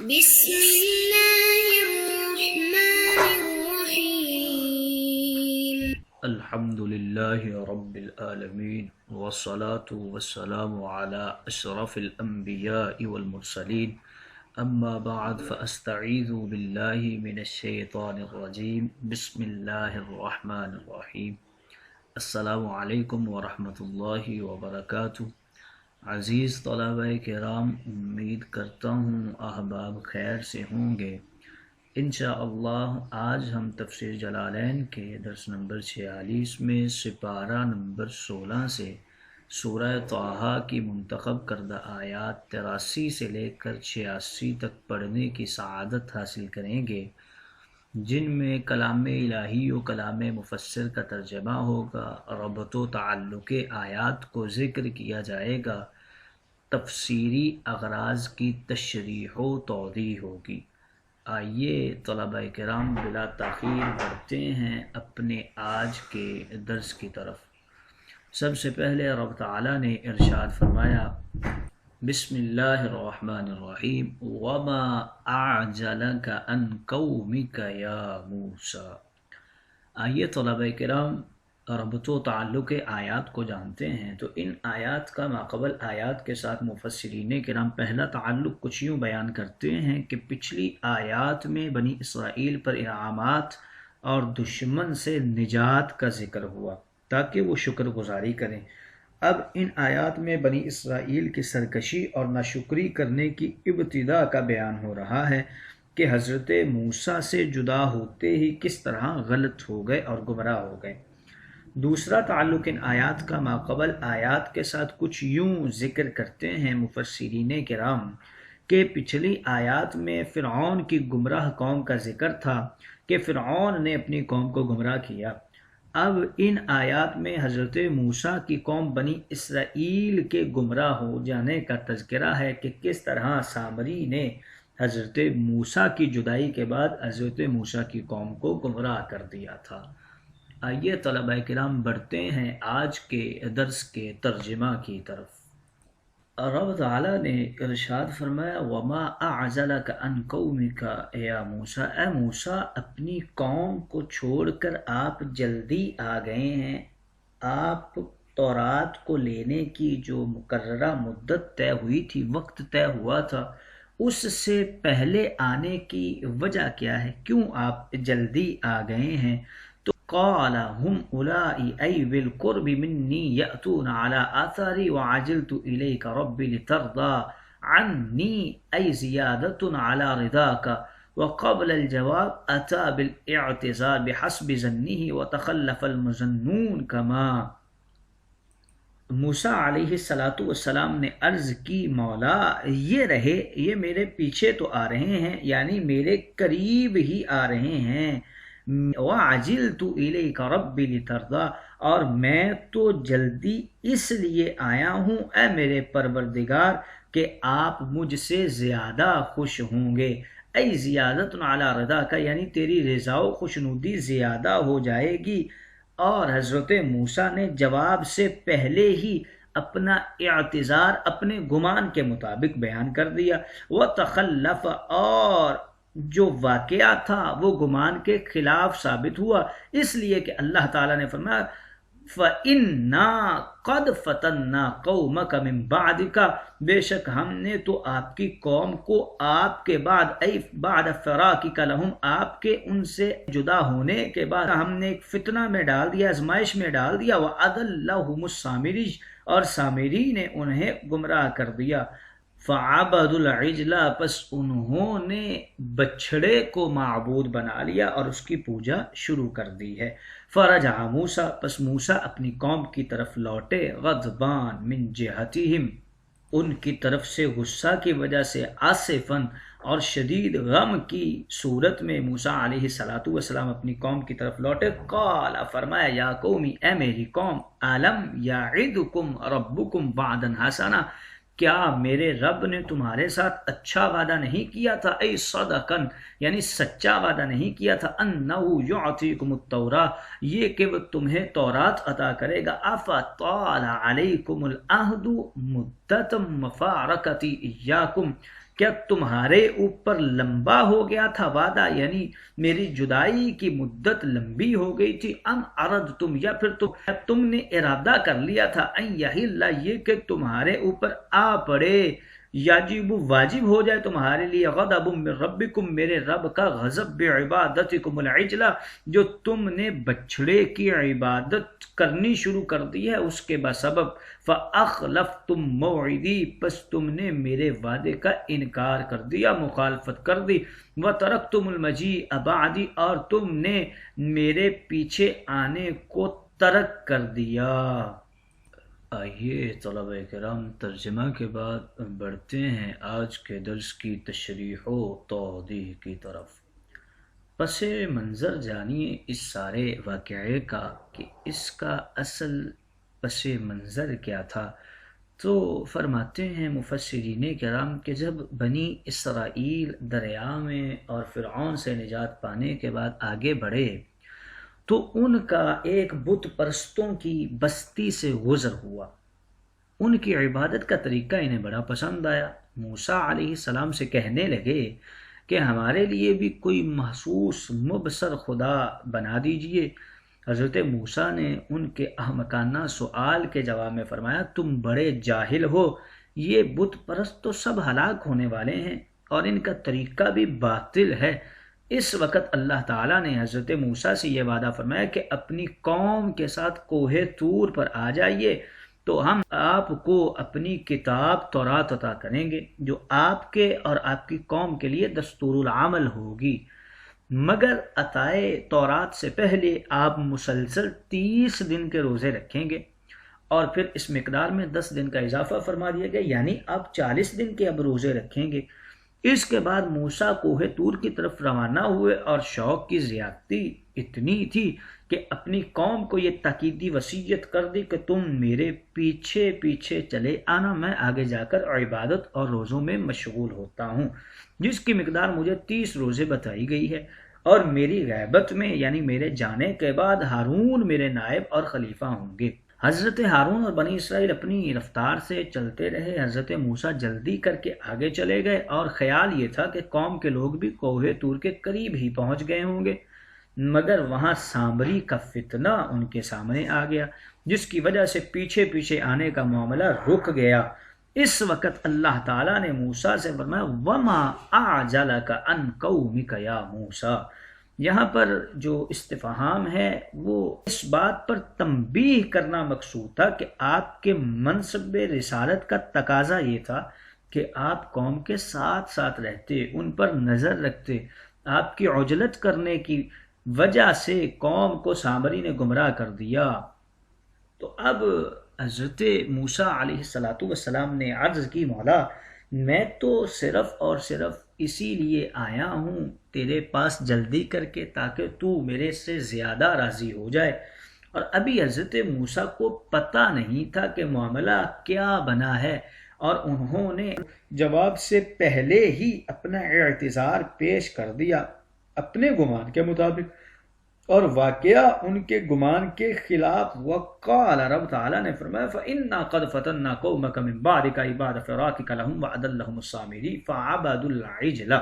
بسم الله الرحمن الرحيم. الحمد لله رب العالمين والصلاة والسلام على أشرف الأنبياء والمرسلين أما بعد فأستعيذ بالله من الشيطان الرجيم بسم الله الرحمن الرحيم. السلام علیکم ورحمۃ اللہ وبرکاتہ. عزیز طلبہ کرام، امید کرتا ہوں احباب خیر سے ہوں گے. انشاءاللہ آج ہم تفسیر جلالین کے درس نمبر 46 میں سپارہ نمبر 16 سے سورہ طٰہٰ کی منتخب کردہ آیات 83 سے لے کر 86 تک پڑھنے کی سعادت حاصل کریں گے، جن میں کلام الہی و کلام مفسر کا ترجمہ ہوگا، ربط و تعلق آیات کو ذکر کیا جائے گا، تفسیری اغراض کی تشریح و توضیح ہوگی. آئیے طلبہ کرام بلا تاخیر بڑھتے ہیں اپنے آج کے درس کی طرف. سب سے پہلے رب تعالیٰ نے ارشاد فرمایا، بسم اللہ الرحمن الرحیم، وما اعجلک عن قومک یا موسیٰ. آئیے طلبہ کرام ربط و تعلق آیات کو جانتے ہیں. تو ان آیات کا ماقبل آیات کے ساتھ مفسرین کرام پہلا تعلق کچھ یوں بیان کرتے ہیں کہ پچھلی آیات میں بنی اسرائیل پر انعامات اور دشمن سے نجات کا ذکر ہوا تاکہ وہ شکر گزاری کریں. اب ان آیات میں بنی اسرائیل کی سرکشی اور ناشکری کرنے کی ابتدا کا بیان ہو رہا ہے کہ حضرت موسیٰ سے جدا ہوتے ہی کس طرح غلط ہو گئے اور گمراہ ہو گئے. دوسرا تعلق ان آیات کا ماقبل آیات کے ساتھ کچھ یوں ذکر کرتے ہیں مفسرین کرام کہ پچھلی آیات میں فرعون کی گمراہ قوم کا ذکر تھا کہ فرعون نے اپنی قوم کو گمراہ کیا. اب ان آیات میں حضرت موسیٰ کی قوم بنی اسرائیل کے گمراہ ہو جانے کا تذکرہ ہے کہ کس طرح سامری نے حضرت موسیٰ کی جدائی کے بعد حضرت موسیٰ کی قوم کو گمراہ کر دیا تھا. آئیے طلبہ کرام بڑھتے ہیں آج کے درس کے ترجمہ کی طرف. رب تعالیٰ نے ارشاد فرمایا، وما اعجلک عن قومک یا موسیٰ، اے موسیٰ اپنی قوم کو چھوڑ کر آپ جلدی آ گئے ہیں. آپ تورات کو لینے کی جو مقررہ مدت طے ہوئی تھی، وقت طے ہوا تھا، اس سے پہلے آنے کی وجہ کیا ہے؟ کیوں آپ جلدی آ گئے ہیں؟ قال هم اولائی ای بالقرب منی یأتون على آثاری وعجلت الیک رب لترضى عنی ای زیادت على رضاک. وقبل الجواب اتى بالاعتذار بحسب ظنه وتخلف المظنون كما. موسیٰ علیہ السلام نے عرض کی، مولا یہ رہے، یہ میرے پیچھے تو آ رہے ہیں، یعنی میرے قریب ہی آ رہے ہیں. وَعَجِلْتُ إِلَيْكَ رَبِّ لِتَرْضَىٰ، اور میں تو جلدی اس لیے آیا ہوں اے میرے پروردگار کہ آپ مجھ سے زیادہ خوش ہوں گے. اے زیادت علی رضا کا، یعنی تیری رضا و خوشنودی زیادہ ہو جائے گی. اور حضرت موسیٰ نے جواب سے پہلے ہی اپنا اعتذار اپنے گمان کے مطابق بیان کر دیا. وَتَخَلَّفَ، اور جو واقعہ تھا وہ گمان کے خلاف ثابت ہوا، اس لیے کہ اللہ تعالیٰ نے فرمایا فَإِنَّا قَدْ فَتَنَّا قَوْمَكَ مِن بَعْدِكَ، بے شک ہم نے تو آپ کی قوم کو آپ کے بعد، ای بعد فراقک لہم، آپ کے ان سے جدا ہونے کے بعد ہم نے ایک فتنہ میں ڈال دیا، آزمائش میں ڈال دیا. وَأَضَلَّهُمُ السَّامِرِيُّ، اور سامری نے انہیں گمراہ کر دیا. فَعَبَدُوا الْعِجْلَ، پس انہوں نے بچھڑے کو معبود بنا لیا اور اس کی پوجا شروع کر دی ہے. فَرَجَعَ مُوسَىٰ، پس موسیٰ اپنی قوم کی طرف لوٹے، غضبان من جہتہم، ان کی طرف سے غصہ کی وجہ سے، آصفاً، اور شدید غم کی صورت میں موسیٰ علیہ السلام اپنی قوم کی طرف لوٹے. قال، فرمایا، یا قومی، اے میری قوم، أَلَمْ يَعِدْكُمْ رَبُّكُمْ وَعْدًا حَسَنًا، کیا میرے رب نے تمہارے ساتھ اچھا وعدہ نہیں کیا تھا؟ ای صدقاً، یعنی سچا وعدہ نہیں کیا تھا. انہو یعطیکم التوراۃ، یہ کہ وہ تمہیں تورات عطا کرے گا. افطال علیکم العہد مدت مفارقتی ایاکم، کیا تمہارے اوپر لمبا ہو گیا تھا وعدہ، یعنی میری جدائی کی مدت لمبی ہو گئی تھی؟ ام اردتم، یا پھر تم نے ارادہ کر لیا تھا، ان یحل، یہ کہ تمہارے اوپر آ پڑے، یاجب، واجب ہو جائے تمہارے لیے، غضب من ربکم، میرے رب کا غضب، بعبادتکم العجلہ، جو تم نے بچھڑے کی عبادت کرنی شروع کر دی ہے اس کے بسبب، فاخلفتم موعدی، پس تم نے میرے وعدے کا انکار کر دیا، مخالفت کر دی، وترکتم المجیء بعدی، اور تم نے میرے پیچھے آنے کو ترک کر دیا۔ آئیے طلبہ کرام، ترجمہ کے بعد بڑھتے ہیں آج کے درس کی تشریح و توضیح کی طرف۔ پس منظر جانیے اس سارے واقعے کا کہ اس کا اصل پس منظر کیا تھا۔ تو فرماتے ہیں مفسرین کرام کہ جب بنی اسرائیل دریا میں اور فرعون سے نجات پانے کے بعد آگے بڑھے تو ان کا ایک بت پرستوں کی بستی سے گزر ہوا۔ ان کی عبادت کا طریقہ انہیں بڑا پسند آیا۔ موسیٰ علیہ السلام سے کہنے لگے کہ ہمارے لیے بھی کوئی محسوس مبصر خدا بنا دیجئے۔ حضرت موسیٰ نے ان کے احمقانہ سوال کے جواب میں فرمایا، تم بڑے جاہل ہو، یہ بت پرست تو سب ہلاک ہونے والے ہیں اور ان کا طریقہ بھی باطل ہے۔ اس وقت اللہ تعالیٰ نے حضرت موسیٰ سے یہ وعدہ فرمایا کہ اپنی قوم کے ساتھ کوہ طور پر آ جائیے تو ہم آپ کو اپنی کتاب تورات عطا کریں گے جو آپ کے اور آپ کی قوم کے لیے دستور العمل ہوگی، مگر عطائے تورات سے پہلے آپ مسلسل 30 دن کے روزے رکھیں گے، اور پھر اس مقدار میں 10 دن کا اضافہ فرما دیا گیا، یعنی آپ 40 دن کے اب روزے رکھیں گے۔ اس کے بعد موسیٰ کوہ طور کی طرف روانہ ہوئے اور شوق کی زیادتی اتنی تھی کہ اپنی قوم کو یہ تاکیدی وصیت کر دی کہ تم میرے پیچھے پیچھے چلے آنا، میں آگے جا کر عبادت اور روزوں میں مشغول ہوتا ہوں، جس کی مقدار مجھے 30 روزے بتائی گئی ہے، اور میری غیبت میں یعنی میرے جانے کے بعد ہارون میرے نائب اور خلیفہ ہوں گے۔ حضرت ہارون اور بنی اسرائیل اپنی رفتار سے چلتے رہے۔ حضرت موسیٰ جلدی کر کے آگے چلے گئے اور خیال یہ تھا کہ قوم کے لوگ بھی کوہ طور کے قریب ہی پہنچ گئے ہوں گے، مگر وہاں سامری کا فتنہ ان کے سامنے آ گیا، جس کی وجہ سے پیچھے پیچھے آنے کا معاملہ رک گیا۔ اس وقت اللہ تعالیٰ نے موسیٰ سے فرمایا، وَمَا أَعْجَلَكَ عَنْ قَوْمِكَ يَا موسیٰ۔ یہاں پر جو استفہام ہے وہ اس بات پر تنبیہ کرنا مقصود تھا کہ آپ کے منصب رسالت کا تقاضا یہ تھا کہ آپ قوم کے ساتھ ساتھ رہتے، ان پر نظر رکھتے۔ آپ کی عجلت کرنے کی وجہ سے قوم کو سامری نے گمراہ کر دیا۔ تو اب حضرت موسیٰ علیہ السلام نے عرض کی، مولا میں تو صرف اور صرف اسی لیے آیا ہوں تیرے پاس جلدی کر کے تاکہ تو میرے سے زیادہ راضی ہو جائے۔ اور ابھی حضرت موسیٰ کو پتہ نہیں تھا کہ معاملہ کیا بنا ہے، اور انہوں نے جواب سے پہلے ہی اپنا اعتذار پیش کر دیا اپنے گمان کے مطابق، اور واقعہ ان کے گمان کے خلاف۔ وقال، رب تعالیٰ نے فرمایا، فَإِنَّا قَدْ فَتَنَّا قَوْمَكَ مِن بَعْدِكَ عِبَادَ فِرَاتِكَ لَهُمْ وَأَضَلَّهُمُ السَّامِرِي فَعَبَدُوا الْعِجْلَ۔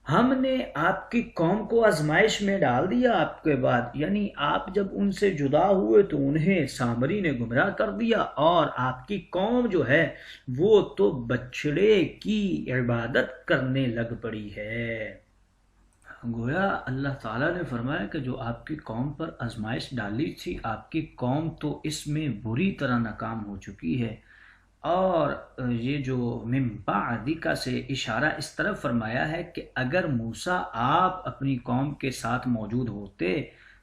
ہم نے آپ کی قوم کو آزمائش میں ڈال دیا آپ کے بعد، یعنی آپ جب ان سے جدا ہوئے تو انہیں سامری نے گمراہ کر دیا، اور آپ کی قوم جو ہے وہ تو بچڑے کی عبادت کرنے لگ پڑی ہے۔ گویا اللہ تعالیٰ نے فرمایا کہ جو آپ کی قوم پر آزمائش ڈالی تھی، آپ کی قوم تو اس میں بری طرح ناکام ہو چکی ہے، اور یہ جو من بعدک سے اشارہ اس طرف فرمایا ہے کہ اگر موسیٰ آپ اپنی قوم کے ساتھ موجود ہوتے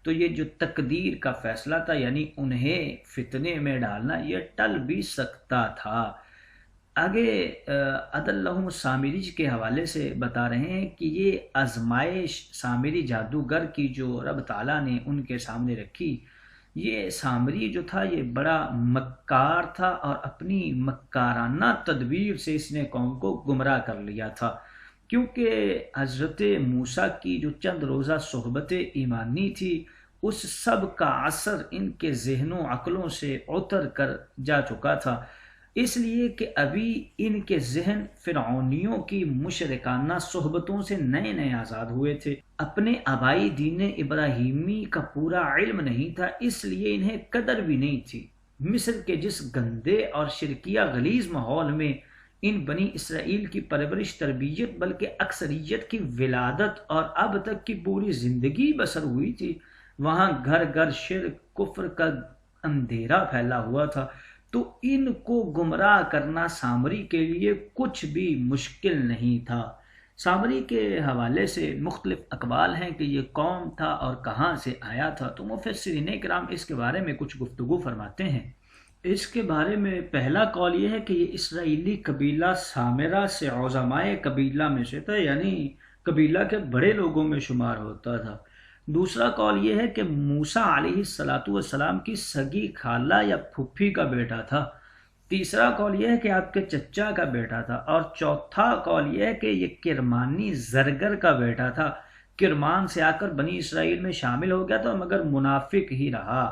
تو یہ جو تقدیر کا فیصلہ تھا، یعنی انہیں فتنے میں ڈالنا، یہ ٹل بھی سکتا تھا۔ آگے عدلہم السامری کے حوالے سے بتا رہے ہیں کہ یہ آزمائش سامری جادوگر کی جو رب تعالیٰ نے ان کے سامنے رکھی، یہ سامری جو تھا یہ بڑا مکار تھا، اور اپنی مکارانہ تدبیر سے اس نے قوم کو گمراہ کر لیا تھا، کیونکہ حضرت موسیٰ کی جو چند روزہ صحبت ایمانی تھی اس سب کا اثر ان کے ذہن و عقلوں سے اتر کر جا چکا تھا۔ اس لیے کہ ابھی ان کے ذہن فرعونیوں کی مشرکانہ صحبتوں سے نئے نئے آزاد ہوئے تھے، اپنے آبائی دین ابراہیمی کا پورا علم نہیں تھا، اس لیے انہیں قدر بھی نہیں تھی۔ مصر کے جس گندے اور شرکیہ غلیظ ماحول میں ان بنی اسرائیل کی پرورش تربیت بلکہ اکثریت کی ولادت اور اب تک کی پوری زندگی بسر ہوئی تھی، وہاں گھر گھر شرک کفر کا اندھیرا پھیلا ہوا تھا، تو ان کو گمراہ کرنا سامری کے لیے کچھ بھی مشکل نہیں تھا۔ سامری کے حوالے سے مختلف اقوال ہیں کہ یہ کون تھا اور کہاں سے آیا تھا، تو مفسرین کرام اس کے بارے میں کچھ گفتگو فرماتے ہیں۔ اس کے بارے میں پہلا قول یہ ہے کہ یہ اسرائیلی قبیلہ سامرہ سے عظمائے قبیلہ میں سے تھا، یعنی قبیلہ کے بڑے لوگوں میں شمار ہوتا تھا۔ دوسرا قول یہ ہے کہ موسیٰ علیہ السلام کی سگی خالہ یا پھپھی کا بیٹا تھا۔ تیسرا قول یہ ہے کہ آپ کے چچا کا بیٹا تھا، اور چوتھا قول یہ ہے کہ یہ کرمانی زرگر کا بیٹا تھا، کرمان سے آ کر بنی اسرائیل میں شامل ہو گیا تھا مگر منافق ہی رہا۔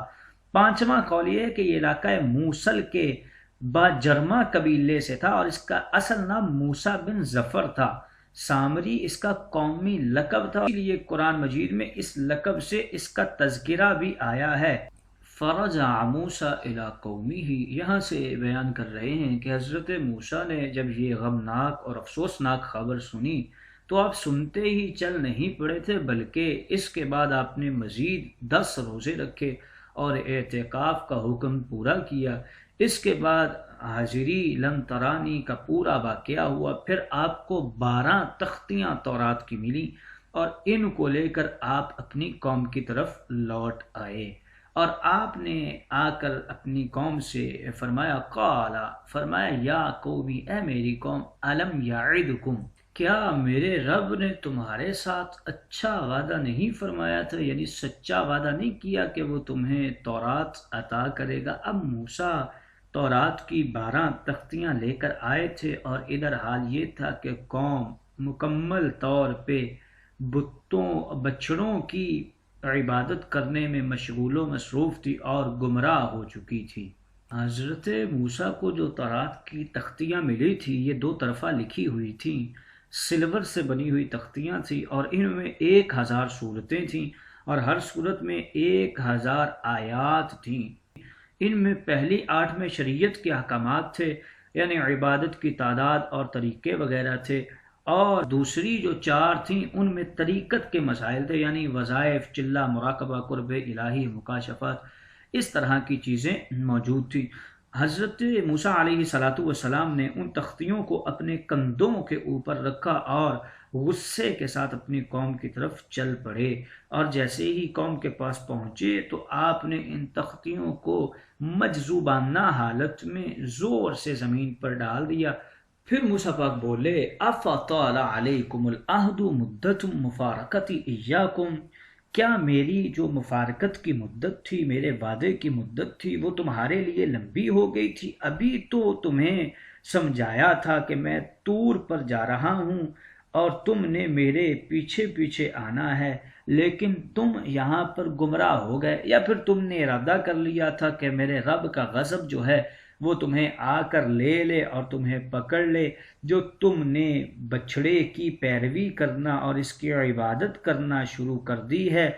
پانچواں قول یہ ہے کہ یہ علاقہ موصل کے باجرما قبیلے سے تھا اور اس کا اصل نام موسیٰ بن ظفر تھا۔ سامری اس کا قومی لقب تھا، اس لیے قرآن مجید میں اس لقب سے اس کا تذکرہ بھی آیا ہے۔ فرجع موسیٰ الی قومہ، یہاں سے بیان کر رہے ہیں کہ حضرت موسیٰ نے جب یہ غمناک اور افسوسناک خبر سنی تو آپ سنتے ہی چل نہیں پڑے تھے، بلکہ اس کے بعد آپ نے مزید 10 روزے رکھے اور اعتکاف کا حکم پورا کیا۔ اس کے بعد حاضری لن ترانی کا پورا واقعہ ہوا، پھر آپ کو 12 تختیاں تورات کی ملی اور ان کو لے کر آپ اپنی قوم کی طرف لوٹ آئے، اور آپ نے آ کر اپنی قوم سے فرمایا یا قومی، اے میری قوم، الم یعدکم، کیا میرے رب نے تمہارے ساتھ اچھا وعدہ نہیں فرمایا تھا، یعنی سچا وعدہ نہیں کیا کہ وہ تمہیں تورات عطا کرے گا۔ اب موسیٰ تورات کی 12 تختیاں لے کر آئے تھے، اور ادھر حال یہ تھا کہ قوم مکمل طور پہ بچڑوں کی عبادت کرنے میں مشغول و مصروف تھی اور گمراہ ہو چکی تھی۔ حضرت موسیٰ کو جو تورات کی تختیاں ملی تھی یہ 2 طرفہ لکھی ہوئی تھیں، سلور سے بنی ہوئی تختیاں تھیں، اور ان میں 1000 صورتیں تھیں اور ہر صورت میں 1000 آیات تھیں۔ ان میں پہلی 8 میں شریعت کے احکامات تھے، یعنی عبادت کی تعداد اور طریقے وغیرہ تھے، اور دوسری جو 4 تھیں ان میں طریقت کے مسائل تھے، یعنی وظائف، چلہ، مراقبہ، قرب الہی، مکاشفات، اس طرح کی چیزیں موجود تھیں۔ حضرت موسیٰ علیہ السلام نے ان تختیوں کو اپنے کندھوں کے اوپر رکھا اور غصے کے ساتھ اپنی قوم کی طرف چل پڑے، اور جیسے ہی قوم کے پاس پہنچے تو آپ نے ان تختیوں کو مجذوبانہ حالت میں زور سے زمین پر ڈال دیا۔ پھر موسیٰ پاک بولے افطال علیکم العہد مدت مفارقتی ایاکم، کیا میری جو مفارقت کی مدت تھی، میرے وعدے کی مدت تھی، وہ تمہارے لیے لمبی ہو گئی تھی؟ ابھی تو تمہیں سمجھایا تھا کہ میں طور پر جا رہا ہوں اور تم نے میرے پیچھے پیچھے آنا ہے، لیکن تم یہاں پر گمراہ ہو گئے، یا پھر تم نے ارادہ کر لیا تھا کہ میرے رب کا غضب جو ہے وہ تمہیں آ کر لے لے اور تمہیں پکڑ لے، جو تم نے بچھڑے کی پیروی کرنا اور اس کی عبادت کرنا شروع کر دی ہے۔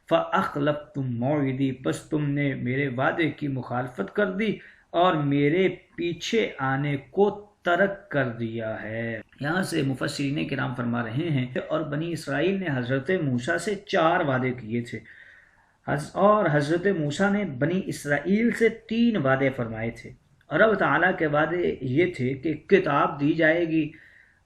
فَأَخْلَفْتُمْ مَوْعِدِي، پس تم نے میرے وعدے کی مخالفت کر دی اور میرے پیچھے آنے کو ترک کر دیا ہے۔ یہاں سے مفسرین کرام فرما رہے ہیں اور بنی اسرائیل نے حضرت موسیٰ سے 4 وعدے کیے تھے، اور حضرت موسیٰ نے بنی اسرائیل سے 3 وعدے فرمائے تھے، اور رب تعالیٰ کے وعدے یہ تھے کہ کتاب دی جائے گی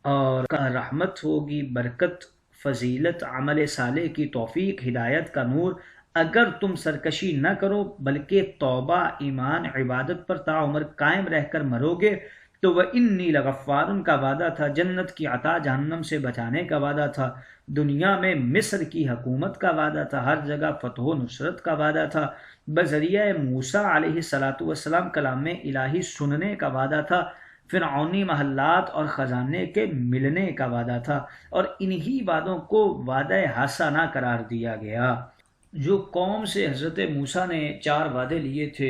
اور رحمت ہوگی، برکت، فضیلت، عمل صالح کی توفیق، ہدایت کا نور، اگر تم سرکشی نہ کرو بلکہ توبہ، ایمان، عبادت پر تعمر قائم رہ کر مرو گے تو وَإِنِّي لَغَفَّارٌ کا وعدہ تھا، جنت کی عطا، جہنم سے بچانے کا وعدہ تھا، دنیا میں مصر کی حکومت کا وعدہ تھا، ہر جگہ فتح و نصرت کا وعدہ تھا، بذریعہ موسیٰ علیہ السلام کلام الہی سننے کا وعدہ تھا، فرعونی محلات اور خزانے کے ملنے کا وعدہ تھا، اور انہی وعدوں کو وعدہ حسنہ قرار دیا گیا۔ جو قوم سے حضرت موسیٰ نے 4 وعدے لیے تھے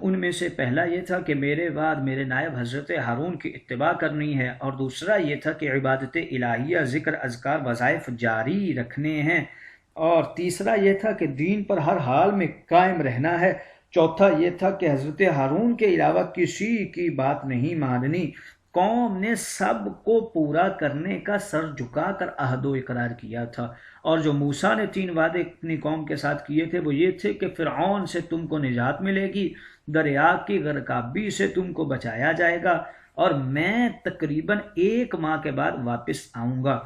ان میں سے پہلا یہ تھا کہ میرے بعد میرے نائب حضرت ہارون کی اتباع کرنی ہے، اور دوسرا یہ تھا کہ عبادت الہیہ، ذکر، اذکار، وظائف جاری رکھنے ہیں، اور تیسرا یہ تھا کہ دین پر ہر حال میں قائم رہنا ہے، چوتھا یہ تھا کہ حضرت ہارون کے علاوہ کسی کی بات نہیں ماننی۔ قوم نے سب کو پورا کرنے کا سر جھکا کر عہد و اقرار کیا تھا، اور جو موسیٰ نے 3 وعدے اپنی قوم کے ساتھ کیے تھے وہ یہ تھے کہ فرعون سے تم کو نجات ملے گی، دریا کی غرقابی سے تم کو بچایا جائے گا، اور میں تقریباً 1 ماہ کے بعد واپس آؤں گا۔